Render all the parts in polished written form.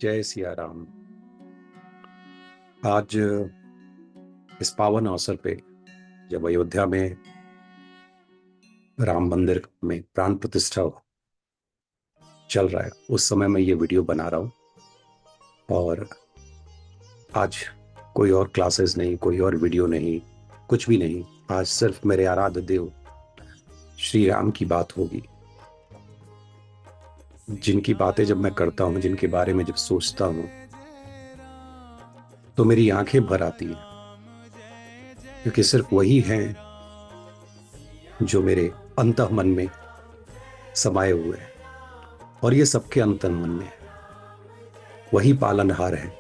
जय सिया राम। आज इस पावन अवसर पे जब अयोध्या में राम मंदिर में प्राण प्रतिष्ठा चल रहा है, उस समय मैं ये वीडियो बना रहा हूँ। और आज कोई और क्लासेस नहीं, कोई और वीडियो नहीं, कुछ भी नहीं। आज सिर्फ मेरे आराध्य देव श्री राम की बात होगी, जिनकी बातें जब मैं करता हूँ, जिनके बारे में जब सोचता हूँ, तो मेरी आंखें भर आती हैं, क्योंकि सिर्फ वही हैं जो मेरे अंतः मन में समाये हुए हैं। और ये सबके अंतः मन में है। वही पालनहार है,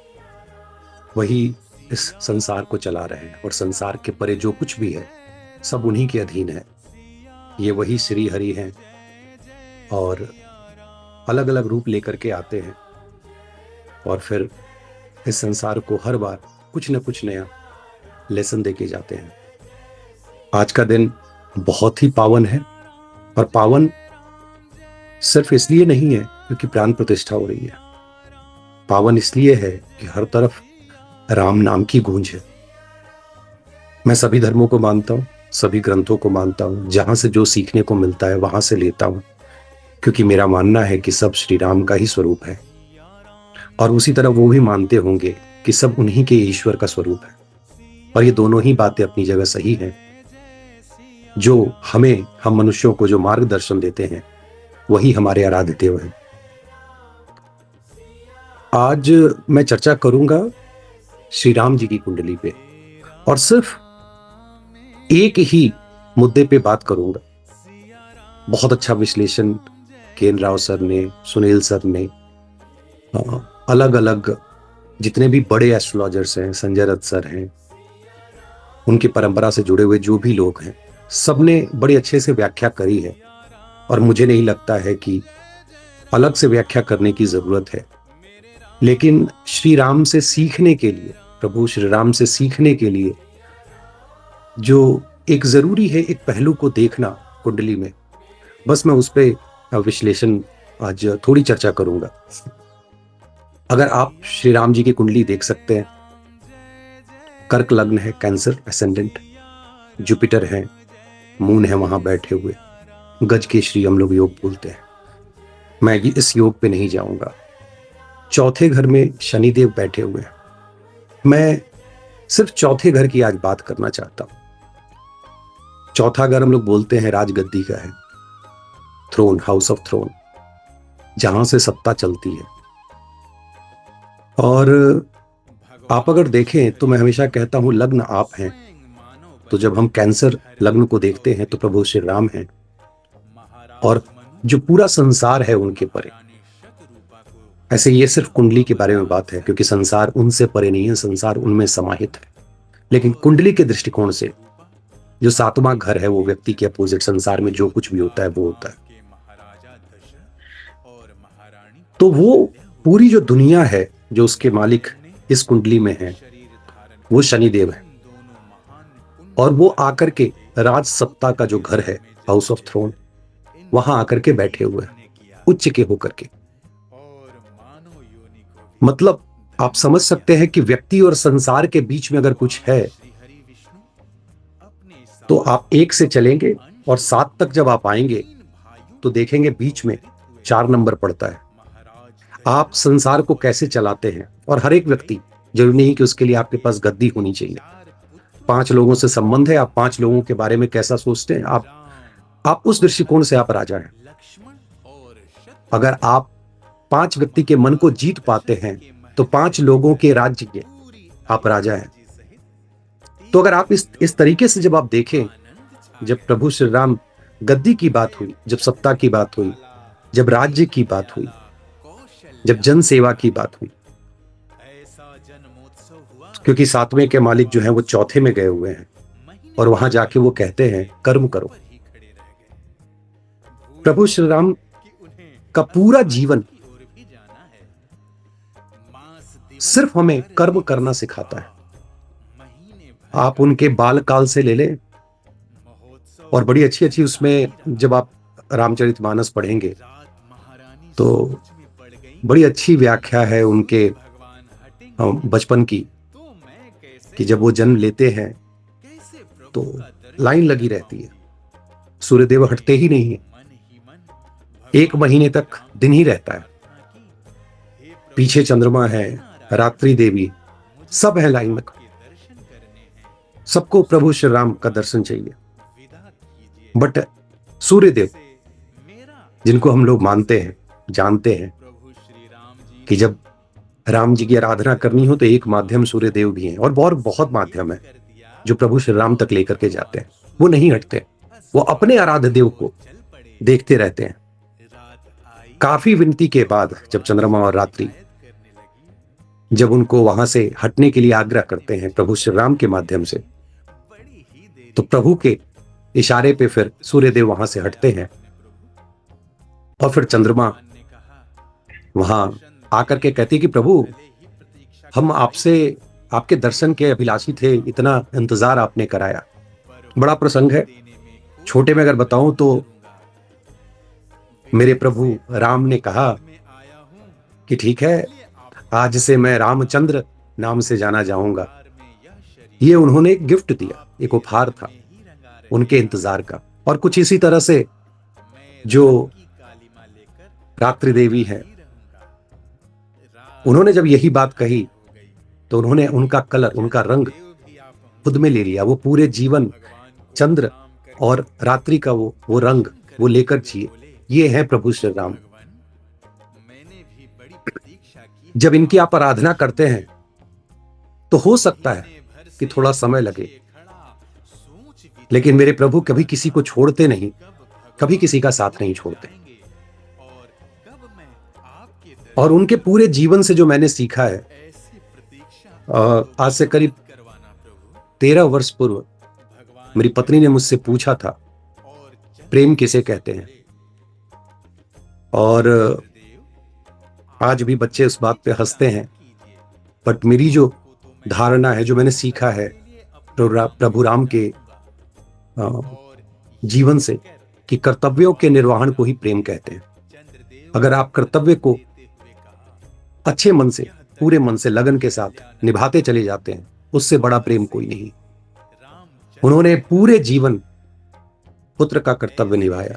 वही इस संसार को चला रहे हैं, और संसार के परे जो कुछ भी है सब उन्हीं के अधीन है। ये वही श्री हरि हैं, और अलग अलग रूप लेकर के आते हैं, और फिर इस संसार को हर बार कुछ न कुछ नया लेसन देके जाते हैं। आज का दिन बहुत ही पावन है, और पावन सिर्फ इसलिए नहीं है क्योंकि प्राण प्रतिष्ठा हो रही है। पावन इसलिए है कि हर तरफ राम नाम की गूंज है। मैं सभी धर्मों को मानता हूं, सभी ग्रंथों को मानता हूं, जहां से जो सीखने को मिलता है वहां से लेता हूं, क्योंकि मेरा मानना है कि सब श्री राम का ही स्वरूप है। और उसी तरह वो भी मानते होंगे कि सब उन्हीं के ईश्वर का स्वरूप है। और ये दोनों ही बातें अपनी जगह सही हैं। जो हम मनुष्यों को जो मार्गदर्शन देते हैं, वही हमारे आराध्य देव हैं। आज मैं चर्चा करूंगा श्री राम जी की कुंडली पे, और सिर्फ एक ही मुद्दे पे बात करूंगा। बहुत अच्छा विश्लेषण केन राव सर ने, सुनील सर ने, अलग अलग जितने भी बड़े एस्ट्रोलॉजर्स हैं, संजय रथ सर हैं, उनकी परंपरा से जुड़े हुए जो भी लोग हैं, सबने बड़ी अच्छे से व्याख्या करी है। और मुझे नहीं लगता है कि अलग से व्याख्या करने की जरूरत है। लेकिन श्री राम से सीखने के लिए, प्रभु श्री राम से सीखने के लिए जो एक जरूरी है, एक पहलू को देखना कुंडली में, बस मैं उस पर विश्लेषण आज थोड़ी चर्चा करूंगा। अगर आप श्री राम जी की कुंडली देख सकते हैं, कर्क लग्न है, कैंसर एसेंडेंट, जुपिटर है, मून है वहां बैठे हुए, गज केशरी हम लोग योग बोलते हैं। मैं इस योग पे नहीं जाऊंगा। चौथे घर में शनिदेव बैठे हुए हैं। मैं सिर्फ चौथे घर की आज बात करना चाहता हूं। चौथा घर हम लोग बोलते हैं राजगद्दी का है, थ्रोन, हाउस ऑफ थ्रोन, जहां से सत्ता चलती है। और आप अगर देखें तो मैं हमेशा कहता हूं लग्न आप हैं, तो जब हम कैंसर लग्न को देखते हैं तो प्रभु श्री राम हैं, और जो पूरा संसार है उनके परे। ऐसे ये सिर्फ कुंडली के बारे में बात है, क्योंकि संसार उनसे परे नहीं है, संसार उनमें समाहित है। लेकिन कुंडली के दृष्टिकोण से जो सातवां घर है, वो व्यक्ति के अपोजिट, संसार में जो कुछ भी होता है वो होता है। तो वो पूरी जो दुनिया है, जो उसके मालिक इस कुंडली में है, वो शनिदेव है। और वो आकर के राज सत्ता का जो घर है, हाउस ऑफ थ्रोन, वहां आकर के बैठे हुए हैं, उच्च के होकर के। मतलब आप समझ सकते हैं कि व्यक्ति और संसार के बीच में अगर कुछ है, तो आप 1 से चलेंगे और 7 तक जब आप आएंगे तो देखेंगे बीच में 4 नंबर पड़ता है। आप संसार को कैसे चलाते हैं, और हर एक व्यक्ति, जरूरी नहीं कि उसके लिए आपके पास गद्दी होनी चाहिए। 5 लोगों से संबंध है, आप 5 लोगों के बारे में कैसा सोचते हैं, आप उस दृष्टिकोण से आप राजा हैं। अगर आप 5 व्यक्ति के मन को जीत पाते हैं तो 5 लोगों के राज्य के आप राजा हैं। तो अगर आप इस तरीके से जब आप देखें, जब प्रभु श्री राम गद्दी की बात हुई, जब सत्ता की बात हुई, जब राज्य की बात हुई, जब जन सेवा की बात हुई, क्योंकि 7वें के मालिक जो हैं वो चौथे में गए हुए हैं, और वहां जाके वो कहते हैं कर्म करो। प्रभु श्री राम का पूरा जीवन सिर्फ हमें कर्म करना सिखाता है। आप उनके बाल काल से ले लें, और बड़ी अच्छी उसमें जब आप रामचरितमानस पढ़ेंगे तो बड़ी अच्छी व्याख्या है उनके बचपन की, कि जब वो जन्म लेते हैं तो लाइन लगी रहती है, सूर्यदेव हटते ही नहीं है, 1 महीने तक दिन ही रहता है, पीछे चंद्रमा है, रात्रि देवी, सब है लाइन में। सबको प्रभु श्री राम का दर्शन चाहिए, बट सूर्यदेव जिनको हम लोग मानते हैं, जानते हैं कि जब राम जी की आराधना करनी हो तो एक माध्यम सूर्यदेव भी हैं, और बहुत माध्यम है जो प्रभु श्री राम तक लेकर के जाते हैं। वो नहीं हटते, वो अपने आराध्य देव को देखते रहते हैं। काफी विनती के बाद जब चंद्रमा और रात्रि जब उनको वहां से हटने के लिए आग्रह करते हैं प्रभु श्री राम के माध्यम से, तो प्रभु के इशारे पे फिर सूर्यदेव वहां से हटते हैं, और फिर चंद्रमा वहां आकर के कहती कि प्रभु, हम आपसे आपके दर्शन के अभिलाषी थे, इतना इंतजार आपने कराया। बड़ा प्रसंग है, छोटे में अगर बताऊं तो मेरे प्रभु राम ने कहा कि ठीक है, आज से मैं रामचंद्र नाम से जाना जाऊंगा। ये उन्होंने एक गिफ्ट दिया, एक उपहार था उनके इंतजार का। और कुछ इसी तरह से जो रात्रि देवी है, उन्होंने जब यही बात कही तो उन्होंने उनका कलर, उनका रंग खुद में ले लिया। वो पूरे जीवन चंद्र और रात्रि का वो रंग वो लेकर जिए। ये है प्रभु श्री राम। जब इनकी आप आराधना करते हैं तो हो सकता है कि थोड़ा समय लगे, लेकिन मेरे प्रभु कभी किसी को छोड़ते नहीं, कभी किसी का साथ नहीं छोड़ते। और उनके पूरे जीवन से जो मैंने सीखा है, आज से करीब 13 वर्ष पूर्व मेरी पत्नी ने मुझसे पूछा था प्रेम किसे कहते हैं, और आज भी बच्चे उस बात पे हंसते हैं। बट मेरी जो धारणा है, जो मैंने सीखा है प्रभु राम के जीवन से, कि कर्तव्यों के निर्वहन को ही प्रेम कहते हैं। अगर आप कर्तव्य को अच्छे मन से, पूरे मन से, लगन के साथ निभाते चले जाते हैं, उससे बड़ा प्रेम कोई नहीं। उन्होंने पूरे जीवन पुत्र का कर्तव्य निभाया,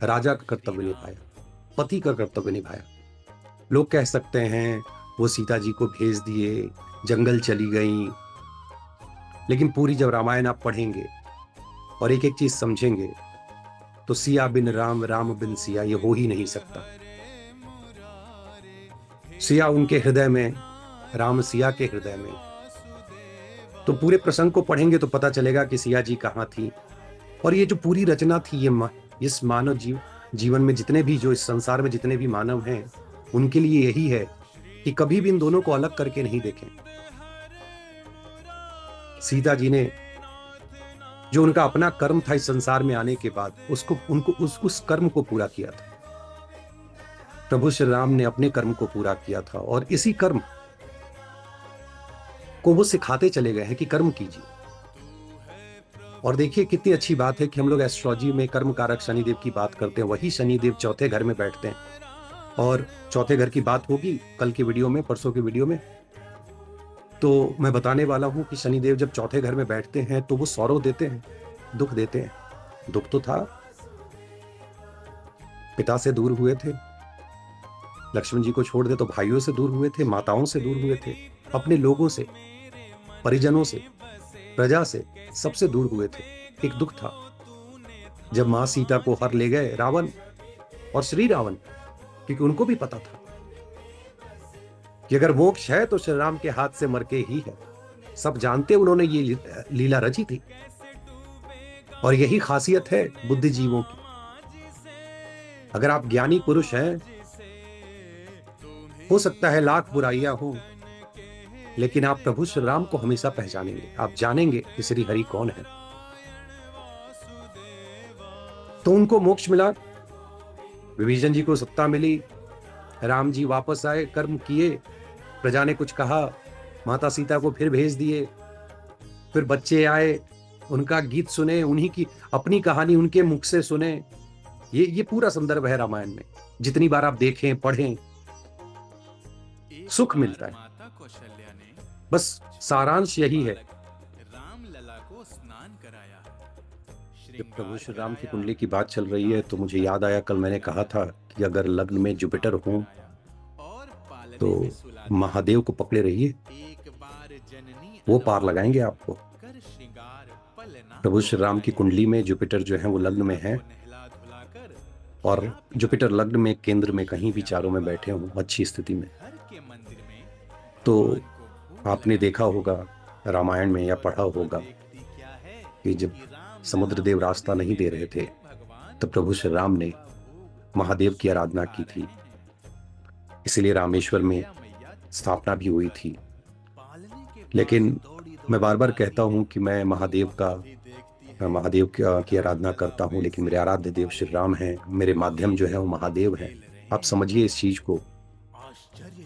राजा का कर्तव्य निभाया, पति का कर्तव्य निभाया। लोग कह सकते हैं वो सीता जी को भेज दिए, जंगल चली गई, लेकिन पूरी जब रामायण आप पढ़ेंगे और एक एक चीज समझेंगे तो सिया बिन राम, राम बिन सिया ये हो ही नहीं सकता। सिया उनके हृदय में, राम सिया के हृदय में। तो पूरे प्रसंग को पढ़ेंगे तो पता चलेगा कि सिया जी कहाँ थी। और ये जो पूरी रचना थी, ये इस मानव जीवन में जितने भी, जो इस संसार में जितने भी मानव हैं, उनके लिए यही है कि कभी भी इन दोनों को अलग करके नहीं देखें। सीता जी ने जो उनका अपना कर्म था इस संसार में आने के बाद, उस कर्म को पूरा किया था। प्रभु श्री राम ने अपने कर्म को पूरा किया था, और इसी कर्म को वो सिखाते चले गए हैं कि कर्म कीजिए। और देखिए कितनी अच्छी बात है कि हम लोग एस्ट्रोलॉजी में कर्म कारक शनिदेव की बात करते हैं। वही शनिदेव चौथे घर में बैठते हैं, और चौथे घर की बात होगी कल की वीडियो में, परसों की वीडियो में। तो मैं बताने वाला हूं कि शनिदेव जब चौथे घर में बैठते हैं तो वो सौरव देते हैं, दुख देते हैं। दुख तो था, पिता से दूर हुए थे, लक्ष्मण जी को छोड़ दे तो भाइयों से दूर हुए थे, माताओं से दूर हुए थे, अपने लोगों से, परिजनों से, प्रजा से, सबसे दूर हुए थे। एक दुख था जब मां सीता को हर ले गए रावण और श्री रावण, क्योंकि उनको भी पता था कि अगर मोक्ष है तो श्री राम के हाथ से मर के ही है। सब जानते, उन्होंने ये लीला रची थी। और यही खासियत है बुद्धिजीवों की। अगर आप ज्ञानी पुरुष हैं, हो सकता है लाख बुराइयां हो, लेकिन आप प्रभु श्री राम को हमेशा पहचानेंगे। आप जानेंगे कि श्री हरि कौन है। तो उनको मोक्ष मिला, विभीषण जी को सत्ता मिली, राम जी वापस आए, कर्म किए, प्रजा ने कुछ कहा, माता सीता को फिर भेज दिए, फिर बच्चे आए, उनका गीत सुने, उन्हीं की अपनी कहानी उनके मुख से सुने। ये पूरा संदर्भ है रामायण में। जितनी बार आप देखें, पढ़ें, सुख मिलता है। बस सारांश यही है। रामलला को स्नान कराया, जब प्रभु श्री राम की कुंडली की बात चल रही है तो मुझे याद आया, कल मैंने कहा था कि अगर लग्न में जुपिटर हो और पालने तो में सुला महादेव को पकड़े रहिए, एक बार जननी वो पार लगाएंगे आपको। कर श्रृंगार पलना प्रभु श्री राम की कुंडली में जुपिटर जो है वो लग्न में है, नहला धुलाकर और जुपिटर लग्न में केंद्र में कहीं भी चारों में बैठे हों अच्छी स्थिति में, घर के मंदिर में तो आपने देखा होगा रामायण में या पढ़ा होगा देखती क्या है कि जब समुद्र देव रास्ता नहीं दे रहे थे तो प्रभु श्री राम ने महादेव की आराधना की थी, इसलिए रामेश्वर में स्थापना भी हुई थी। लेकिन मैं बार बार कहता हूं कि मैं महादेव की आराधना करता हूं, लेकिन मेरे आराध्य देव श्री राम हैं, मेरे माध्यम जो है वो महादेव हैं। आप समझिए इस चीज को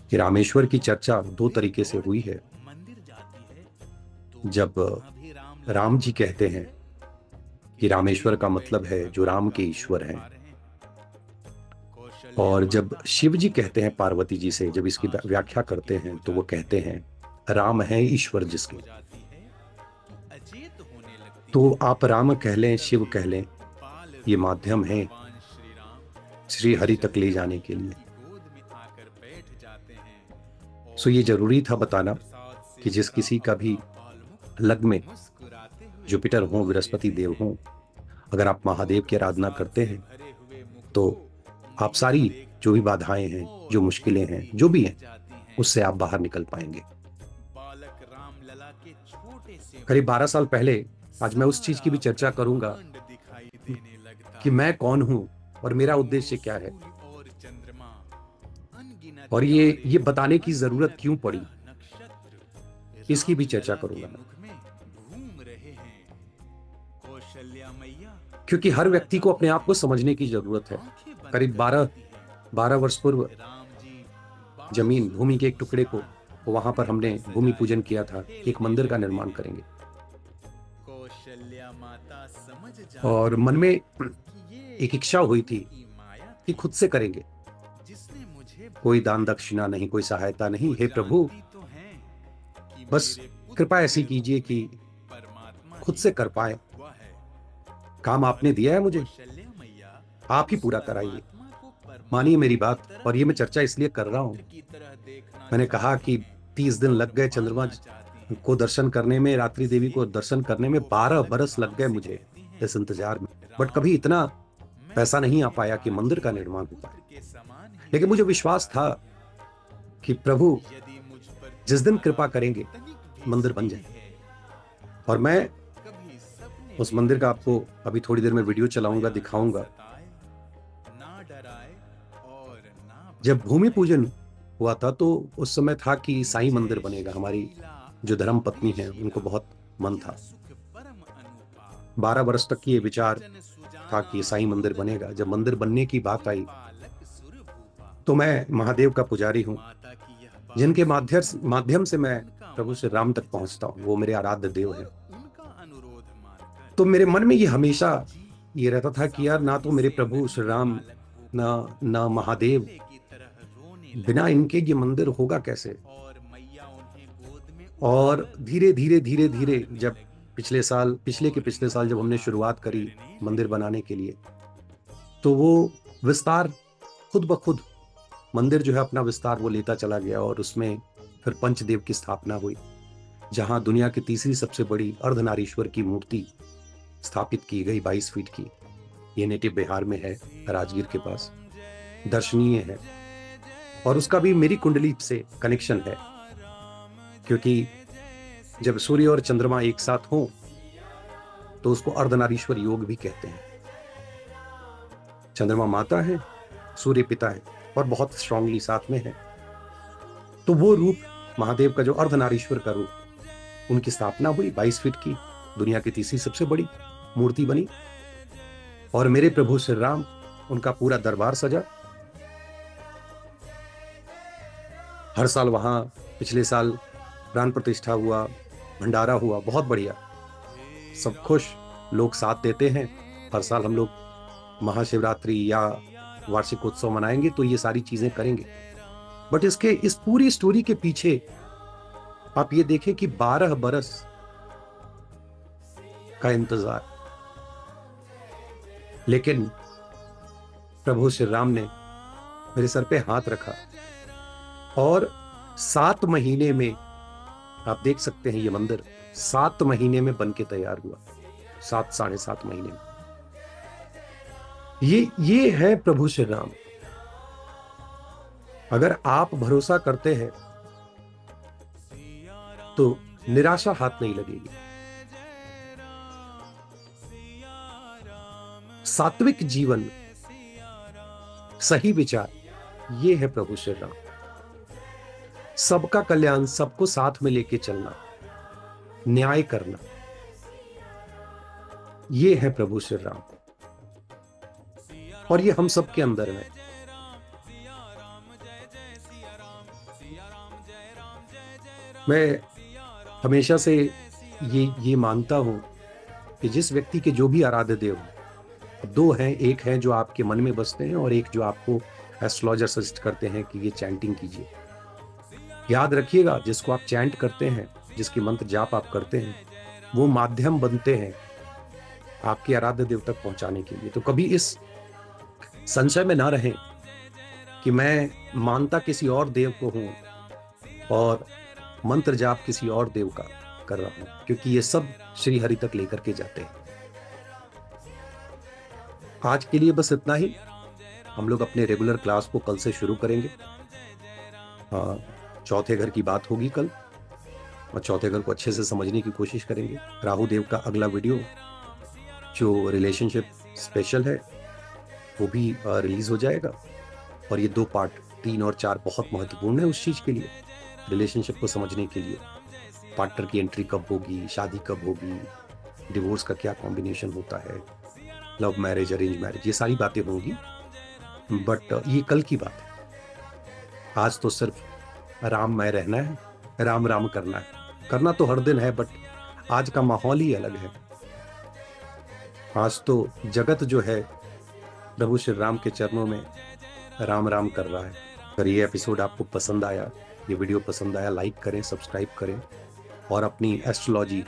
कि रामेश्वर की चर्चा दो तरीके से हुई है। जब राम जी कहते हैं कि रामेश्वर का मतलब है जो राम के ईश्वर हैं, और जब शिव जी कहते हैं पार्वती जी से, जब इसकी व्याख्या करते हैं तो वो कहते हैं राम है ईश्वर जिसके। तो आप राम कह लें, शिव कह लें, ये माध्यम है श्री हरि तक ले जाने के लिए। सो ये जरूरी था बताना कि जिस किसी का भी लग्न में जुपिटर हो, बृहस्पति देव हो, अगर आप महादेव की आराधना करते हैं तो आप सारी जो भी बाधाएं हैं, जो मुश्किलें हैं, जो भी हैं, उससे आप बाहर निकल पाएंगे। करीब 12 साल पहले, आज मैं उस चीज की भी चर्चा करूंगा कि मैं कौन हूं और मेरा उद्देश्य क्या है, और ये बताने की जरूरत क्यों पड़ी, इसकी भी चर्चा करूंगा मैं। क्योंकि हर व्यक्ति को अपने आप को समझने की जरूरत है। करीब 12 वर्ष पूर्व जमीन, भूमि के एक टुकड़े को, वहां पर हमने भूमि पूजन किया था, एक मंदिर का निर्माण करेंगे। और मन में एक इच्छा हुई थी कि खुद से करेंगे, कोई दान दक्षिणा नहीं, कोई सहायता नहीं। हे प्रभु, बस कृपा ऐसी कीजिए कि खुद से कर पाए। काम आपने दिया है मुझे, आप ही पूरा कराइए। मानिए मेरी बात, और ये मैं चर्चा इसलिए कर रहा हूं, मैंने कहा कि 30 दिन लग गए चंद्रमा को दर्शन करने में, रात्रि देवी को दर्शन करने में 12 बरस लग गए मुझे इस इंतजार में, बट कभी इतना पैसा नहीं आ पाया कि मंदिर का निर्माण हो पाए। लेकिन मुझे विश्वास था कि प्रभु जिस दिन कृपा करेंगे मंदिर बन जाए। और मैं उस मंदिर का आपको अभी थोड़ी देर में वीडियो चलाऊंगा, दिखाऊंगा। जब भूमि पूजन हुआ था तो उस समय था कि साईं मंदिर बनेगा। हमारी जो धर्म पत्नी है उनको बहुत मन था, 12 वर्ष तक ये विचार था कि साईं मंदिर बनेगा। जब मंदिर बनने की बात आई तो मैं महादेव का पुजारी हूं, जिनके माध्यम से मैं प्रभु श्री राम तक पहुंचता हूं, वो मेरे आराध्य देव हैं। तो मेरे मन में ये हमेशा ये रहता था कि यार, ना तो मेरे प्रभु श्री राम, ना महादेव, बिना इनके ये मंदिर होगा कैसे। और धीरे धीरे जब पिछले साल जब हमने शुरुआत करी मंदिर बनाने के लिए, तो वो विस्तार खुद ब खुद मंदिर जो है अपना विस्तार वो लेता चला गया। और उसमें फिर पंचदेव की स्थापना हुई, जहां दुनिया की तीसरी सबसे बड़ी अर्धनारीश्वर की मूर्ति स्थापित की गई, 22 फीट की। ये नेटिव बिहार में है, राजगीर के पास, दर्शनीय है। और उसका भी मेरी कुंडली से कनेक्शन है, क्योंकि जब सूर्य और चंद्रमा एक साथ हों तो उसको अर्धनारीश्वर योग भी कहते हैं। चंद्रमा माता है, सूर्य पिता है, और बहुत स्ट्रांगली साथ में है। तो वो रूप महादेव का, जो अर्धनारीश्वर का रूप, उनकी स्थापना हुई, 22 फीट की, दुनिया की तीसरी सबसे बड़ी मूर्ति बनी। और मेरे प्रभु श्री राम, उनका पूरा दरबार सजा। हर साल वहां, पिछले साल प्राण प्रतिष्ठा हुआ, भंडारा हुआ, बहुत बढ़िया, सब खुश, लोग साथ देते हैं। हर साल हम लोग महाशिवरात्रि या वार्षिक उत्सव मनाएंगे तो ये सारी चीजें करेंगे। बट इसके इस पूरी स्टोरी के पीछे आप ये देखें कि 12 बरस का इंतजार, लेकिन प्रभु श्री राम ने मेरे सर पे हाथ रखा और 7 महीने में, आप देख सकते हैं ये मंदिर 7 महीने में बन के तैयार हुआ, 7-7.5 महीने में। ये है प्रभु श्री राम। अगर आप भरोसा करते हैं तो निराशा हाथ नहीं लगेगी। सात्विक जीवन, सही विचार, ये है प्रभु श्री राम। सबका कल्याण, सबको साथ में लेके चलना, न्याय करना, ये है प्रभु श्री राम। और ये हम सबके अंदर है। मैं हमेशा से ये मानता हूं कि जिस व्यक्ति के जो भी आराध्य देव, 2 हैं, एक है जो आपके मन में बसते हैं और एक जो आपको एस्ट्रोलॉजर सजेस्ट करते हैं कि ये चैंटिंग कीजिए। याद रखिएगा, जिसको आप चैंट करते हैं, जिसकी मंत्र जाप आप करते हैं, वो माध्यम बनते हैं आपके आराध्य देव तक पहुंचाने के लिए। तो कभी इस संशय में ना रहें कि मैं मानता किसी और देव को हूं और मंत्र जाप किसी और देव का कर रहा हूं, क्योंकि ये सब श्री हरि तक लेकर के जाते हैं। आज के लिए बस इतना ही। हम लोग अपने रेगुलर क्लास को कल से शुरू करेंगे। चौथे घर की बात होगी कल, और चौथे घर को अच्छे से समझने की कोशिश करेंगे। राहु देव का अगला वीडियो जो रिलेशनशिप स्पेशल है वो भी रिलीज हो जाएगा। और ये 2 पार्ट 3 और 4 बहुत महत्वपूर्ण है उस चीज के लिए, रिलेशनशिप को समझने के लिए। पार्टनर की एंट्री कब होगी, शादी कब होगी, डिवोर्स का क्या कॉम्बिनेशन होता है, लव मैरिज, अरेंज मैरिज, ये सारी बातें होंगी। बट ये कल की बात है। आज तो सिर्फ राममय रहना है, राम राम करना है। करना तो हर दिन है, बट आज का माहौल ही अलग है। आज तो जगत जो है प्रभु श्री राम के चरणों में राम राम कर रहा है। अगर ये एपिसोड आपको पसंद आया, ये वीडियो पसंद आया, लाइक करें, सब्सक्राइब करें और अपनी एस्ट्रोलॉजी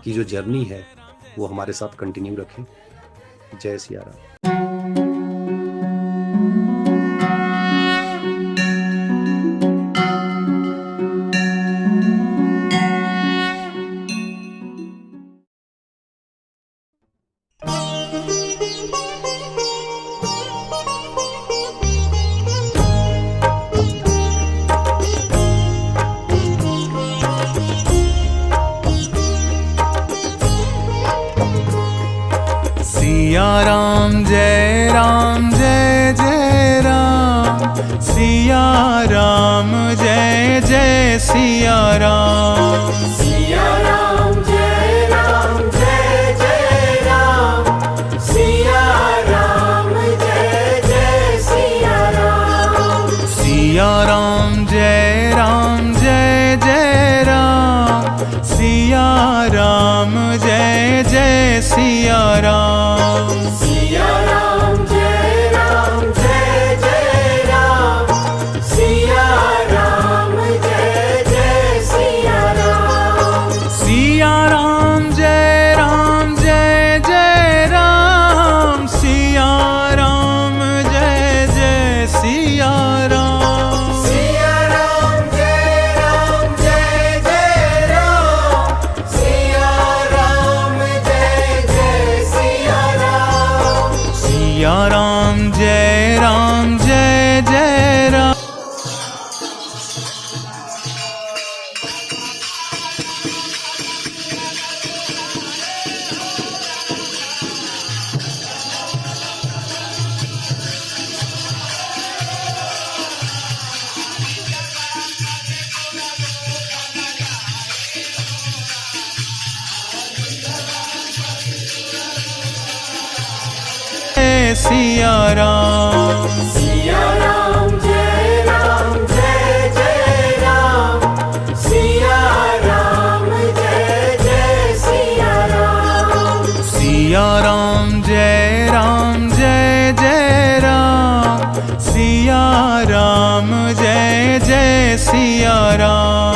की जो जर्नी है वो हमारे साथ कंटिन्यू रखें। जय सिया राम। सिया राम जय जय राम, सिया राम जय जय सिया राम। सिया राम जय जय राम, सिया राम जय जय सिया राम। सिया राम जय जय राम, सिया राम जय जय सिया राम। सिया राम जय जय राम, सिया राम जय जय सिया राम। सिया राम जय जय राम, सिया राम जय जय सिया राम। सिया राम जय जय राम, सिया राम जय जय सिया राम। सिया राम जय जय राम। सिया राम। सिया राम जय जय राम, सिया राम जय जय सिया राम। सिया राम जय जय राम, सिया राम जय जय जय सिया राम।